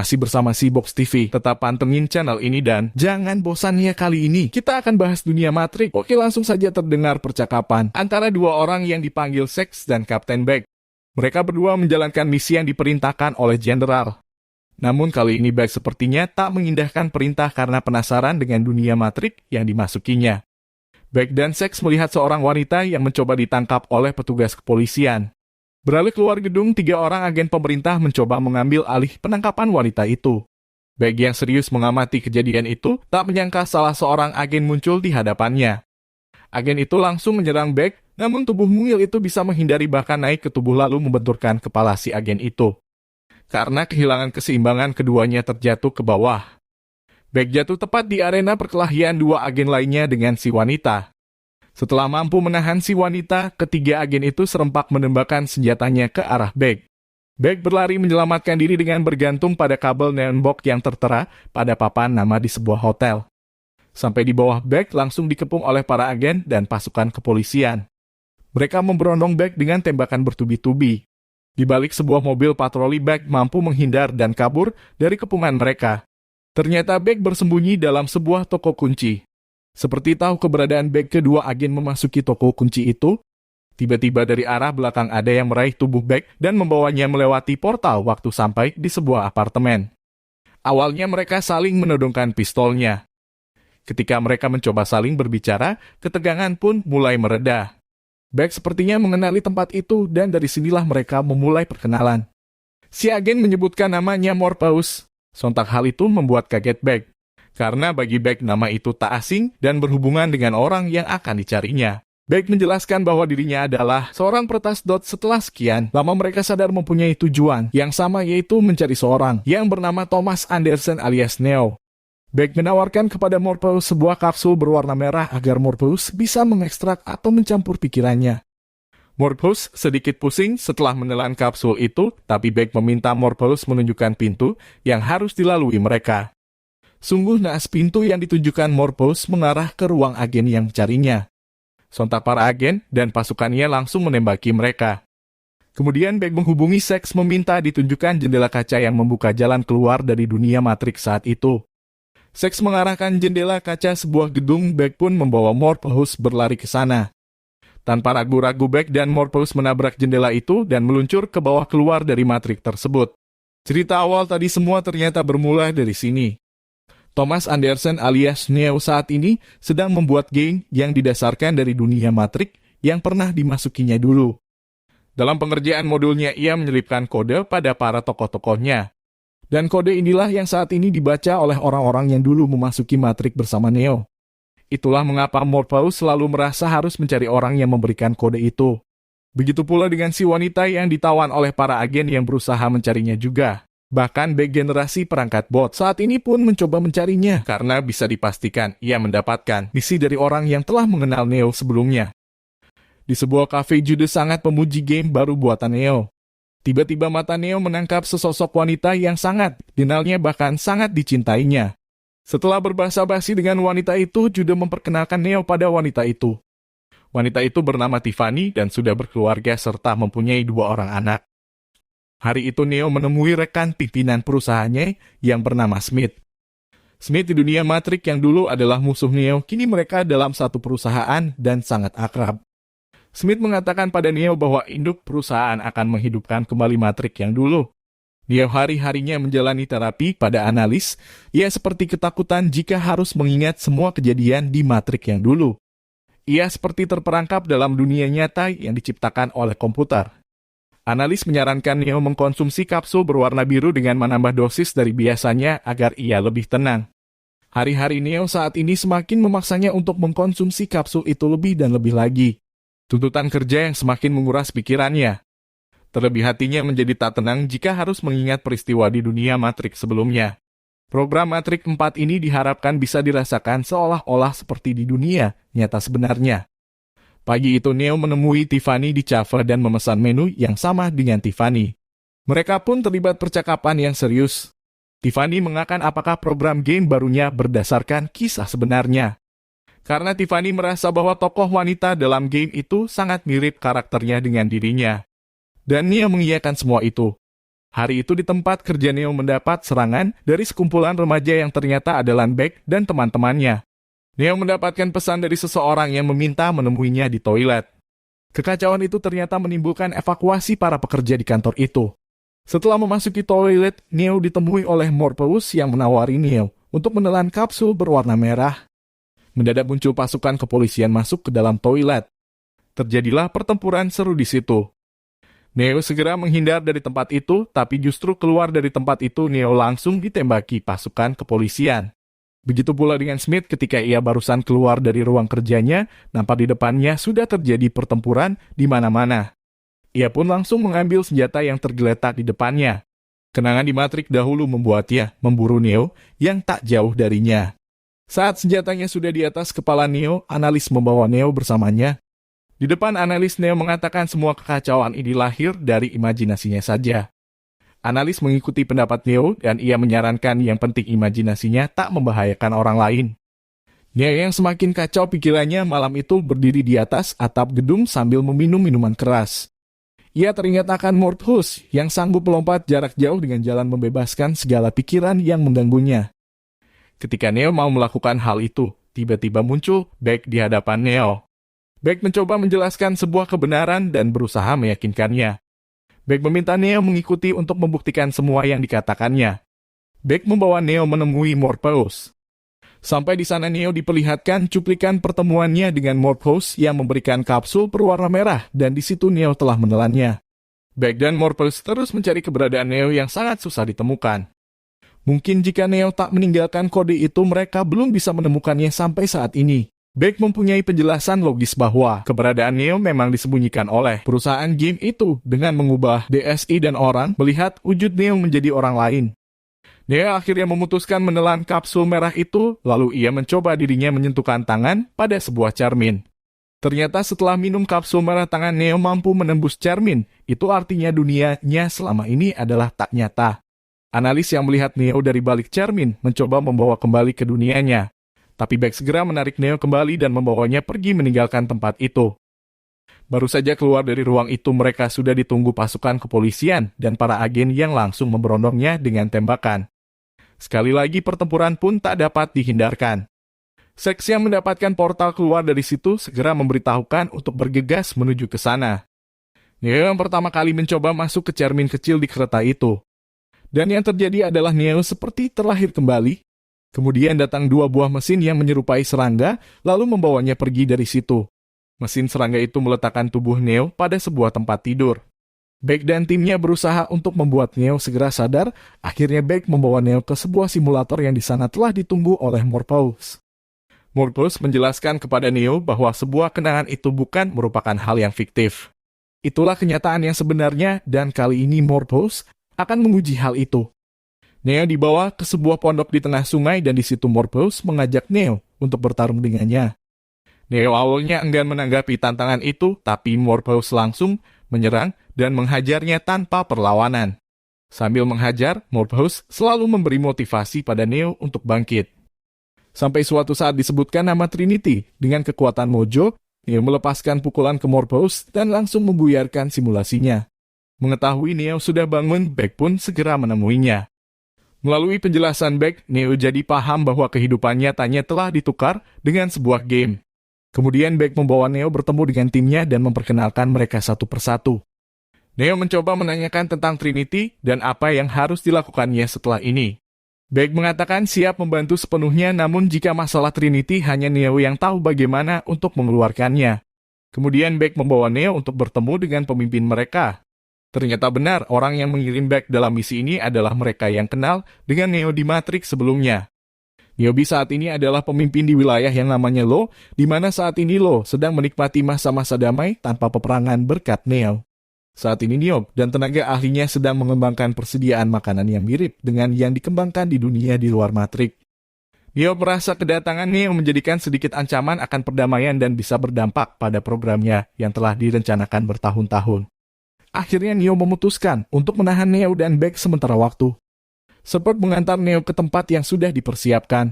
Masih bersama si Box TV. Tetap pantengin channel ini dan jangan bosan ya, kali ini kita akan bahas dunia Matrix. Oke, langsung saja terdengar percakapan antara dua orang yang dipanggil Sex dan Kapten Beck. Mereka berdua menjalankan misi yang diperintahkan oleh Jenderal. Namun kali ini Beck sepertinya tak mengindahkan perintah karena penasaran dengan dunia Matrix yang dimasukinya. Beck dan Sex melihat seorang wanita yang mencoba ditangkap oleh petugas kepolisian. Beralih keluar gedung, 3 orang agen pemerintah mencoba mengambil alih penangkapan wanita itu. Beck yang serius mengamati kejadian itu, tak menyangka salah seorang agen muncul di hadapannya. Agen itu langsung menyerang Beck, namun tubuh mungil itu bisa menghindari bahkan naik ke tubuh lalu membenturkan kepala si agen itu. Karena kehilangan keseimbangan, keduanya terjatuh ke bawah. Beck jatuh tepat di arena perkelahian 2 agen lainnya dengan si wanita. Setelah mampu menahan si wanita, ketiga agen itu serempak menembakkan senjatanya ke arah Beck. Beck berlari menyelamatkan diri dengan bergantung pada kabel neon box yang tertera pada papan nama di sebuah hotel. Sampai di bawah, Beck langsung dikepung oleh para agen dan pasukan kepolisian. Mereka memberondong Beck dengan tembakan bertubi-tubi. Di balik sebuah mobil patroli, Beck mampu menghindar dan kabur dari kepungan mereka. Ternyata Beck bersembunyi dalam sebuah toko kunci. Seperti tahu keberadaan Beck, kedua agen memasuki toko kunci itu. Tiba-tiba dari arah belakang ada yang meraih tubuh Beck dan membawanya melewati portal waktu sampai di sebuah apartemen. Awalnya mereka saling menodongkan pistolnya. Ketika mereka mencoba saling berbicara, ketegangan pun mulai mereda. Beck sepertinya mengenali tempat itu dan dari sinilah mereka memulai perkenalan. Si agen menyebutkan namanya Morpheus. Sontak hal itu membuat kaget Beck. Karena bagi Beck nama itu tak asing dan berhubungan dengan orang yang akan dicarinya. Beck menjelaskan bahwa dirinya adalah seorang peretas dot. Setelah sekian lama mereka sadar mempunyai tujuan yang sama, yaitu mencari seorang yang bernama Thomas Anderson alias Neo. Beck menawarkan kepada Morpheus sebuah kapsul berwarna merah agar Morpheus bisa mengekstrak atau mencampur pikirannya. Morpheus sedikit pusing setelah menelan kapsul itu, tapi Beck meminta Morpheus menunjukkan pintu yang harus dilalui mereka. Sungguh naas, pintu yang ditunjukkan Morpheus mengarah ke ruang agen yang mencarinya. Sontak para agen dan pasukannya langsung menembaki mereka. Kemudian Beck menghubungi Sex meminta ditunjukkan jendela kaca yang membuka jalan keluar dari dunia Matrix saat itu. Sex mengarahkan jendela kaca sebuah gedung. Beck pun membawa Morpheus berlari ke sana. Tanpa ragu-ragu Beck dan Morpheus menabrak jendela itu dan meluncur ke bawah keluar dari Matrix tersebut. Cerita awal tadi semua ternyata bermula dari sini. Thomas Anderson alias Neo saat ini sedang membuat game yang didasarkan dari dunia Matrix yang pernah dimasukinya dulu. Dalam pengerjaan modulnya, ia menyelipkan kode pada para tokoh-tokohnya. Dan kode inilah yang saat ini dibaca oleh orang-orang yang dulu memasuki Matrix bersama Neo. Itulah mengapa Morpheus selalu merasa harus mencari orang yang memberikan kode itu. Begitu pula dengan si wanita yang ditawan oleh para agen yang berusaha mencarinya juga. Bahkan Beck generasi perangkat bot saat ini pun mencoba mencarinya karena bisa dipastikan ia mendapatkan misi dari orang yang telah mengenal Neo sebelumnya. Di sebuah kafe, Jude sangat memuji game baru buatan Neo. Tiba-tiba mata Neo menangkap sesosok wanita yang sangat dikenalnya bahkan sangat dicintainya. Setelah berbahasa-basi dengan wanita itu, Jude memperkenalkan Neo pada wanita itu. Wanita itu bernama Tiffany dan sudah berkeluarga serta mempunyai 2 orang anak. Hari itu Neo menemui rekan pimpinan perusahaannya yang bernama Smith. Smith di dunia Matrix yang dulu adalah musuh Neo, kini mereka dalam satu perusahaan dan sangat akrab. Smith mengatakan pada Neo bahwa induk perusahaan akan menghidupkan kembali Matrix yang dulu. Neo hari-harinya menjalani terapi pada analis. Ia seperti ketakutan jika harus mengingat semua kejadian di Matrix yang dulu. Ia seperti terperangkap dalam dunia nyata yang diciptakan oleh komputer. Analis menyarankan Neo mengkonsumsi kapsul berwarna biru dengan menambah dosis dari biasanya agar ia lebih tenang. Hari-hari Neo saat ini semakin memaksanya untuk mengkonsumsi kapsul itu lebih dan lebih lagi. Tuntutan kerja yang semakin menguras pikirannya. Terlebih hatinya menjadi tak tenang jika harus mengingat peristiwa di dunia Matrix sebelumnya. Program Matrix 4 ini diharapkan bisa dirasakan seolah-olah seperti di dunia nyata sebenarnya. Pagi itu Neo menemui Tiffany di cafe dan memesan menu yang sama dengan Tiffany. Mereka pun terlibat percakapan yang serius. Tiffany mengakan apakah program game barunya berdasarkan kisah sebenarnya. Karena Tiffany merasa bahwa tokoh wanita dalam game itu sangat mirip karakternya dengan dirinya. Dan Neo mengiyakan semua itu. Hari itu di tempat kerja Neo mendapat serangan dari sekumpulan remaja yang ternyata adalah Beck dan teman-temannya. Neo mendapatkan pesan dari seseorang yang meminta menemuinya di toilet. Kekacauan itu ternyata menimbulkan evakuasi para pekerja di kantor itu. Setelah memasuki toilet, Neo ditemui oleh Morpheus yang menawari Neo untuk menelan kapsul berwarna merah. Mendadak muncul pasukan kepolisian masuk ke dalam toilet. Terjadilah pertempuran seru di situ. Neo segera menghindar dari tempat itu, tapi justru keluar dari tempat itu Neo langsung ditembaki pasukan kepolisian. Begitu pula dengan Smith ketika ia barusan keluar dari ruang kerjanya, nampak di depannya sudah terjadi pertempuran di mana-mana. Ia pun langsung mengambil senjata yang tergeletak di depannya. Kenangan di Matrix dahulu membuatnya memburu Neo yang tak jauh darinya. Saat senjatanya sudah di atas kepala Neo, analis membawa Neo bersamanya. Di depan analis, Neo mengatakan semua kekacauan ini lahir dari imajinasinya saja. Analis mengikuti pendapat Neo dan ia menyarankan yang penting imajinasinya tak membahayakan orang lain. Neo yang semakin kacau pikirannya malam itu berdiri di atas atap gedung sambil meminum minuman keras. Ia teringat akan Morpheus yang sanggup melompat jarak jauh dengan jalan membebaskan segala pikiran yang mengganggunya. Ketika Neo mau melakukan hal itu, tiba-tiba muncul Beck di hadapan Neo. Beck mencoba menjelaskan sebuah kebenaran dan berusaha meyakinkannya. Beck meminta Neo mengikuti untuk membuktikan semua yang dikatakannya. Beck membawa Neo menemui Morpheus. Sampai di sana Neo diperlihatkan cuplikan pertemuannya dengan Morpheus yang memberikan kapsul berwarna merah dan di situ Neo telah menelannya. Beck dan Morpheus terus mencari keberadaan Neo yang sangat susah ditemukan. Mungkin jika Neo tak meninggalkan kode itu mereka belum bisa menemukannya sampai saat ini. Beck mempunyai penjelasan logis bahwa keberadaan Neo memang disembunyikan oleh perusahaan game itu dengan mengubah DSI dan orang melihat wujud Neo menjadi orang lain. Neo akhirnya memutuskan menelan kapsul merah itu, lalu ia mencoba dirinya menyentuhkan tangan pada sebuah cermin. Ternyata setelah minum kapsul merah tangan Neo mampu menembus cermin, itu artinya dunianya selama ini adalah tak nyata. Analis yang melihat Neo dari balik cermin mencoba membawa kembali ke dunianya. Tapi Beck segera menarik Neo kembali dan membawanya pergi meninggalkan tempat itu. Baru saja keluar dari ruang itu mereka sudah ditunggu pasukan kepolisian dan para agen yang langsung memberondongnya dengan tembakan. Sekali lagi pertempuran pun tak dapat dihindarkan. Seks yang mendapatkan portal keluar dari situ segera memberitahukan untuk bergegas menuju ke sana. Neo yang pertama kali mencoba masuk ke cermin kecil di kereta itu. Dan yang terjadi adalah Neo seperti terlahir kembali. Kemudian datang dua buah mesin yang menyerupai serangga, lalu membawanya pergi dari situ. Mesin serangga itu meletakkan tubuh Neo pada sebuah tempat tidur. Beck dan timnya berusaha untuk membuat Neo segera sadar, akhirnya Beck membawa Neo ke sebuah simulator yang di sana telah ditunggu oleh Morpheus. Morpheus menjelaskan kepada Neo bahwa sebuah kenangan itu bukan merupakan hal yang fiktif. Itulah kenyataan yang sebenarnya dan kali ini Morpheus akan menguji hal itu. Neo dibawa ke sebuah pondok di tengah sungai dan di situ Morpheus mengajak Neo untuk bertarung dengannya. Neo awalnya enggan menanggapi tantangan itu, tapi Morpheus langsung menyerang dan menghajarnya tanpa perlawanan. Sambil menghajar, Morpheus selalu memberi motivasi pada Neo untuk bangkit. Sampai suatu saat disebutkan nama Trinity. Dengan kekuatan mojo, Neo melepaskan pukulan ke Morpheus dan langsung membuyarkan simulasinya. Mengetahui Neo sudah bangun, Beck pun segera menemuinya. Melalui penjelasan Beck, Neo jadi paham bahwa kehidupan nyatanya telah ditukar dengan sebuah game. Kemudian Beck membawa Neo bertemu dengan timnya dan memperkenalkan mereka satu persatu. Neo mencoba menanyakan tentang Trinity dan apa yang harus dilakukannya setelah ini. Beck mengatakan siap membantu sepenuhnya, namun jika masalah Trinity hanya Neo yang tahu bagaimana untuk mengeluarkannya. Kemudian Beck membawa Neo untuk bertemu dengan pemimpin mereka. Ternyata benar, orang yang mengirim Beck dalam misi ini adalah mereka yang kenal dengan Neo di Matrix sebelumnya. Niobe saat ini adalah pemimpin di wilayah yang namanya Lo, di mana saat ini Lo sedang menikmati masa-masa damai tanpa peperangan berkat Neo. Saat ini Niobe dan tenaga ahlinya sedang mengembangkan persediaan makanan yang mirip dengan yang dikembangkan di dunia di luar Matrix. Niobe merasa kedatangan Neo menjadikan sedikit ancaman akan perdamaian dan bisa berdampak pada programnya yang telah direncanakan bertahun-tahun. Akhirnya Neo memutuskan untuk menahan Neo dan Beck sementara waktu. Shepard mengantar Neo ke tempat yang sudah dipersiapkan.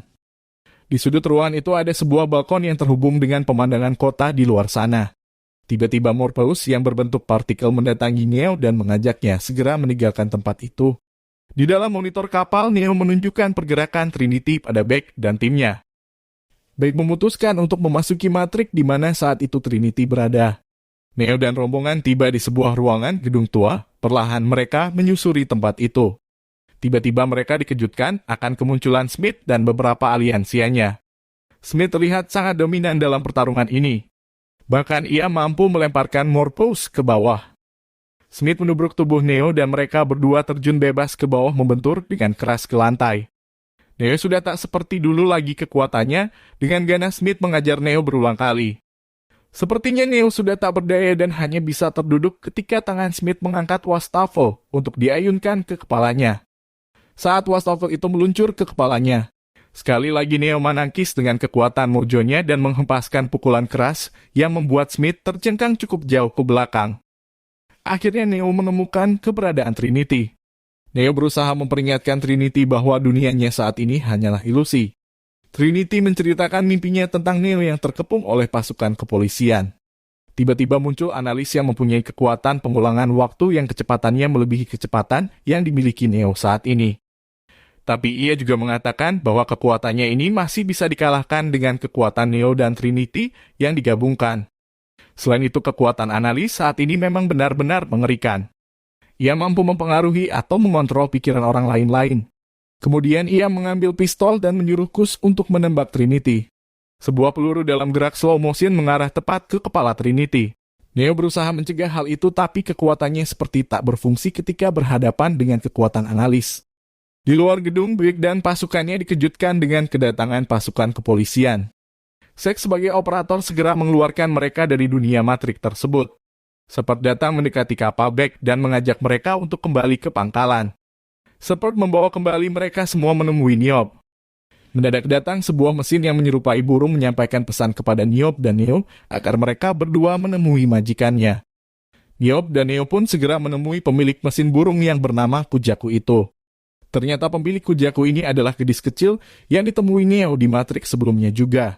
Di sudut ruangan itu ada sebuah balkon yang terhubung dengan pemandangan kota di luar sana. Tiba-tiba Morpheus yang berbentuk partikel mendatangi Neo dan mengajaknya segera meninggalkan tempat itu. Di dalam monitor kapal, Neo menunjukkan pergerakan Trinity pada Beck dan timnya. Beck memutuskan untuk memasuki Matrix di mana saat itu Trinity berada. Neo dan rombongan tiba di sebuah ruangan gedung tua, perlahan mereka menyusuri tempat itu. Tiba-tiba mereka dikejutkan akan kemunculan Smith dan beberapa aliansianya. Smith terlihat sangat dominan dalam pertarungan ini. Bahkan ia mampu melemparkan Morpheus ke bawah. Smith menubruk tubuh Neo dan mereka berdua terjun bebas ke bawah membentur dengan keras ke lantai. Neo sudah tak seperti dulu lagi kekuatannya, dengan ganas Smith mengajar Neo berulang kali. Sepertinya Neo sudah tak berdaya dan hanya bisa terduduk ketika tangan Smith mengangkat wastafel untuk diayunkan ke kepalanya. Saat wastafel itu meluncur ke kepalanya, sekali lagi Neo menangkis dengan kekuatan mojonya dan menghempaskan pukulan keras yang membuat Smith tercengkang cukup jauh ke belakang. Akhirnya Neo menemukan keberadaan Trinity. Neo berusaha memperingatkan Trinity bahwa dunianya saat ini hanyalah ilusi. Trinity menceritakan mimpinya tentang Neo yang terkepung oleh pasukan kepolisian. Tiba-tiba muncul analis yang mempunyai kekuatan pengulangan waktu yang kecepatannya melebihi kecepatan yang dimiliki Neo saat ini. Tapi ia juga mengatakan bahwa kekuatannya ini masih bisa dikalahkan dengan kekuatan Neo dan Trinity yang digabungkan. Selain itu, kekuatan analis saat ini memang benar-benar mengerikan. Ia mampu mempengaruhi atau mengontrol pikiran orang lain-lain. Kemudian ia mengambil pistol dan menyuruh Kus untuk menembak Trinity. Sebuah peluru dalam gerak slow motion mengarah tepat ke kepala Trinity. Neo berusaha mencegah hal itu tapi kekuatannya seperti tak berfungsi ketika berhadapan dengan kekuatan analis. Di luar gedung, Beck dan pasukannya dikejutkan dengan kedatangan pasukan kepolisian. Sex sebagai operator segera mengeluarkan mereka dari dunia Matrix tersebut. Shepard datang mendekati kapal Beck dan mengajak mereka untuk kembali ke pangkalan. Shepard membawa kembali mereka semua menemui Niobe. Mendadak datang sebuah mesin yang menyerupai burung menyampaikan pesan kepada Niobe dan Neo agar mereka berdua menemui majikannya. Niobe dan Neo pun segera menemui pemilik mesin burung yang bernama Kujaku itu. Ternyata pemilik Kujaku ini adalah gadis kecil yang ditemui Neo di Matrix sebelumnya juga.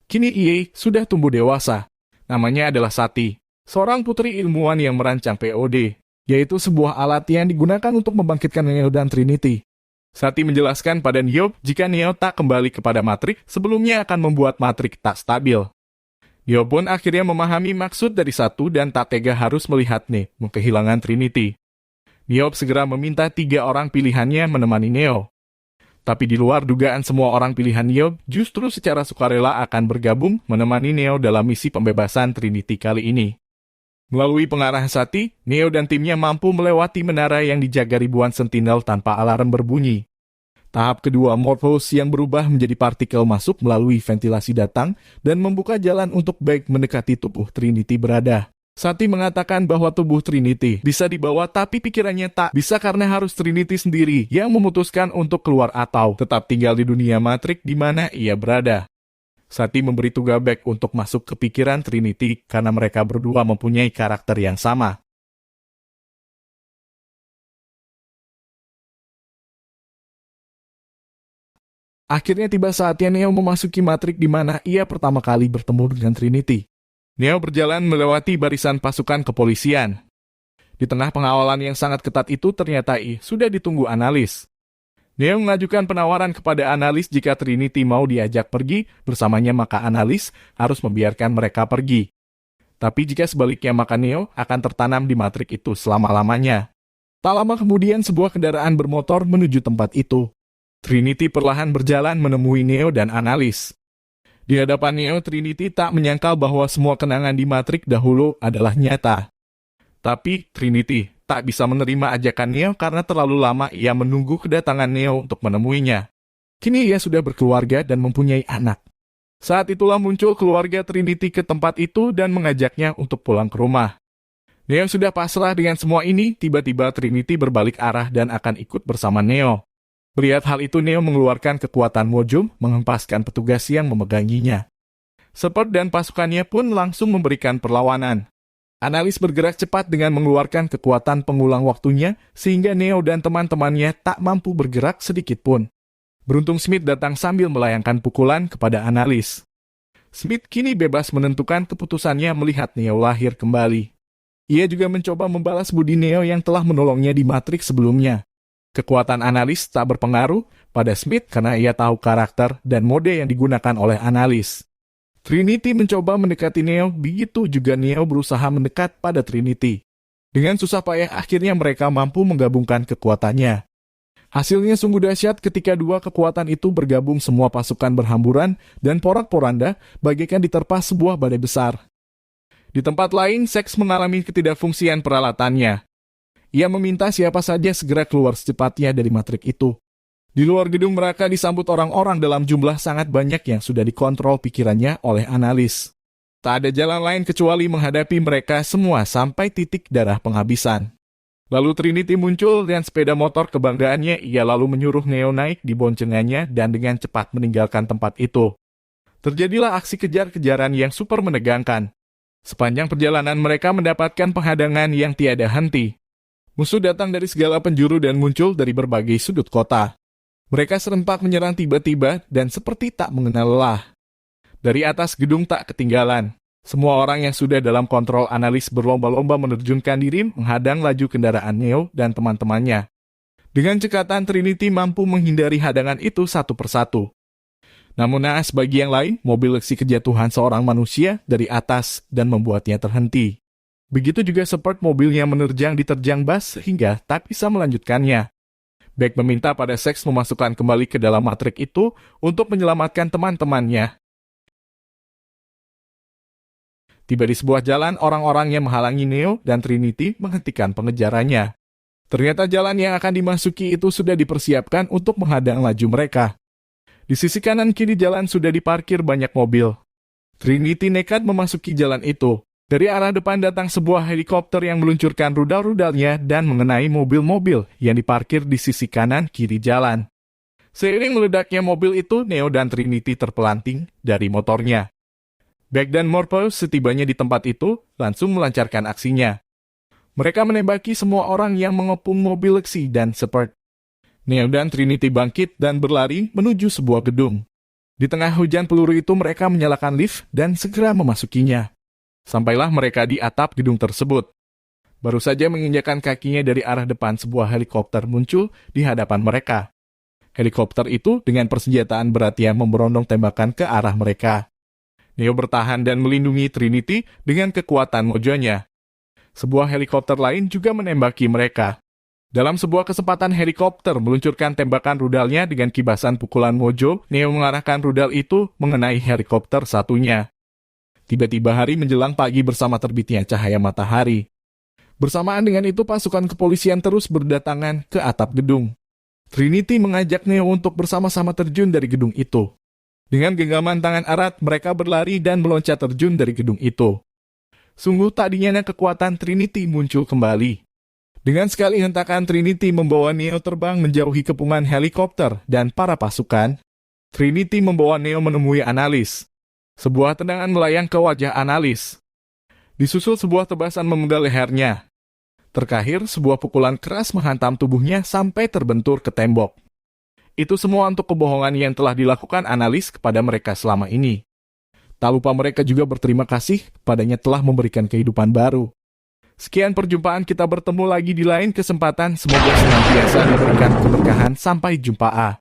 Kini ia sudah tumbuh dewasa. Namanya adalah Sati, seorang putri ilmuwan yang merancang POD, yaitu sebuah alat yang digunakan untuk membangkitkan Neo dan Trinity. Sati menjelaskan pada Niobe jika Neo tak kembali kepada Matrix, sebelumnya akan membuat Matrix tak stabil. Niobe pun akhirnya memahami maksud dari Satu dan tak tega harus melihat Neo kehilangan Trinity. Niobe segera meminta 3 orang pilihannya menemani Neo. Tapi di luar dugaan semua orang pilihan Niobe justru secara sukarela akan bergabung menemani Neo dalam misi pembebasan Trinity kali ini. Melalui pengarah Sati, Neo dan timnya mampu melewati menara yang dijaga ribuan sentinel tanpa alarm berbunyi. Tahap kedua, Morpheus yang berubah menjadi partikel masuk melalui ventilasi datang dan membuka jalan untuk Beck mendekati tubuh Trinity berada. Sati mengatakan bahwa tubuh Trinity bisa dibawa tapi pikirannya tak bisa karena harus Trinity sendiri yang memutuskan untuk keluar atau tetap tinggal di dunia Matrix di mana ia berada. Sati memberi tugas Beck untuk masuk ke pikiran Trinity karena mereka berdua mempunyai karakter yang sama. Akhirnya tiba saatnya Neo memasuki Matrix di mana ia pertama kali bertemu dengan Trinity. Neo berjalan melewati barisan pasukan kepolisian. Di tengah pengawalan yang sangat ketat itu ternyata sudah ditunggu analis. Neo mengajukan penawaran kepada analis jika Trinity mau diajak pergi bersamanya maka analis harus membiarkan mereka pergi. Tapi jika sebaliknya maka Neo akan tertanam di Matrix itu selama-lamanya. Tak lama kemudian sebuah kendaraan bermotor menuju tempat itu. Trinity perlahan berjalan menemui Neo dan analis. Di hadapan Neo, Trinity tak menyangkal bahwa semua kenangan di Matrix dahulu adalah nyata. Tapi Trinity tak bisa menerima ajakan Neo karena terlalu lama ia menunggu kedatangan Neo untuk menemuinya. Kini ia sudah berkeluarga dan mempunyai anak. Saat itulah muncul keluarga Trinity ke tempat itu dan mengajaknya untuk pulang ke rumah. Neo sudah pasrah dengan semua ini, tiba-tiba Trinity berbalik arah dan akan ikut bersama Neo. Melihat hal itu, Neo mengeluarkan kekuatan Mojum, menghempaskan petugas yang memeganginya. Shepard dan pasukannya pun langsung memberikan perlawanan. Analis bergerak cepat dengan mengeluarkan kekuatan pengulang waktunya, sehingga Neo dan teman-temannya tak mampu bergerak sedikit pun. Beruntung Smith datang sambil melayangkan pukulan kepada analis. Smith kini bebas menentukan keputusannya melihat Neo lahir kembali. Ia juga mencoba membalas budi Neo yang telah menolongnya di Matrix sebelumnya. Kekuatan analis tak berpengaruh pada Smith karena ia tahu karakter dan mode yang digunakan oleh analis. Trinity mencoba mendekati Neo, begitu juga Neo berusaha mendekat pada Trinity. Dengan susah payah akhirnya mereka mampu menggabungkan kekuatannya. Hasilnya sungguh dahsyat ketika dua kekuatan itu bergabung, semua pasukan berhamburan dan porak-poranda bagaikan diterpa sebuah badai besar. Di tempat lain, Sex mengalami ketidakfungsian peralatannya. Ia meminta siapa saja segera keluar secepatnya dari Matrix itu. Di luar gedung mereka disambut orang-orang dalam jumlah sangat banyak yang sudah dikontrol pikirannya oleh analis. Tak ada jalan lain kecuali menghadapi mereka semua sampai titik darah penghabisan. Lalu Trinity muncul dengan sepeda motor kebanggaannya, ia lalu menyuruh Neo naik di boncengannya dan dengan cepat meninggalkan tempat itu. Terjadilah aksi kejar-kejaran yang super menegangkan. Sepanjang perjalanan mereka mendapatkan penghadangan yang tiada henti. Musuh datang dari segala penjuru dan muncul dari berbagai sudut kota. Mereka serempak menyerang tiba-tiba dan seperti tak mengenal lelah. Dari atas gedung tak ketinggalan. Semua orang yang sudah dalam kontrol analis berlomba-lomba menerjunkan diri menghadang laju kendaraan Neo dan teman-temannya. Dengan cekatan Trinity mampu menghindari hadangan itu satu persatu. Namun naas bagi yang lain, mobil leksi kejatuhan seorang manusia dari atas dan membuatnya terhenti. Begitu juga seperti mobilnya menerjang diterjang bas hingga tak bisa melanjutkannya. Beck meminta pada Sex memasukkan kembali ke dalam Matrix itu untuk menyelamatkan teman-temannya. Tiba di sebuah jalan, orang-orang yang menghalangi Neo dan Trinity menghentikan pengejarannya. Ternyata jalan yang akan dimasuki itu sudah dipersiapkan untuk menghadang laju mereka. Di sisi kanan kiri jalan sudah diparkir banyak mobil. Trinity nekat memasuki jalan itu. Dari arah depan datang sebuah helikopter yang meluncurkan rudal-rudalnya dan mengenai mobil-mobil yang diparkir di sisi kanan kiri jalan. Seiring meledaknya mobil itu, Neo dan Trinity terpelanting dari motornya. Beck dan Morpheus setibanya di tempat itu langsung melancarkan aksinya. Mereka menembaki semua orang yang mengepung mobil Lexi dan Shepard. Neo dan Trinity bangkit dan berlari menuju sebuah gedung. Di tengah hujan peluru itu mereka menyalakan lift dan segera memasukinya. Sampailah mereka di atap gedung tersebut. Baru saja menginjakkan kakinya dari arah depan, sebuah helikopter muncul di hadapan mereka. Helikopter itu dengan persenjataan berat yang memberondong tembakan ke arah mereka. Neo bertahan dan melindungi Trinity dengan kekuatan mojonya. Sebuah helikopter lain juga menembaki mereka. Dalam sebuah kesempatan helikopter meluncurkan tembakan rudalnya dengan kibasan pukulan mojo, Neo mengarahkan rudal itu mengenai helikopter satunya. Tiba-tiba hari menjelang pagi bersama terbitnya cahaya matahari. Bersamaan dengan itu pasukan kepolisian terus berdatangan ke atap gedung. Trinity mengajak Neo untuk bersama-sama terjun dari gedung itu. Dengan genggaman tangan erat, mereka berlari dan meloncat terjun dari gedung itu. Sungguh tak dinyana kekuatan Trinity muncul kembali. Dengan sekali hentakan Trinity membawa Neo terbang menjauhi kepungan helikopter dan para pasukan. Trinity membawa Neo menemui analis. Sebuah tendangan melayang ke wajah analis. Disusul sebuah tebasan memenggal lehernya. Terkahir, sebuah pukulan keras menghantam tubuhnya sampai terbentur ke tembok. Itu semua untuk kebohongan yang telah dilakukan analis kepada mereka selama ini. Tak lupa mereka juga berterima kasih kepadanya telah memberikan kehidupan baru. Sekian perjumpaan, kita bertemu lagi di lain kesempatan. Semoga senantiasa diberikan keberkahan. Sampai jumpa.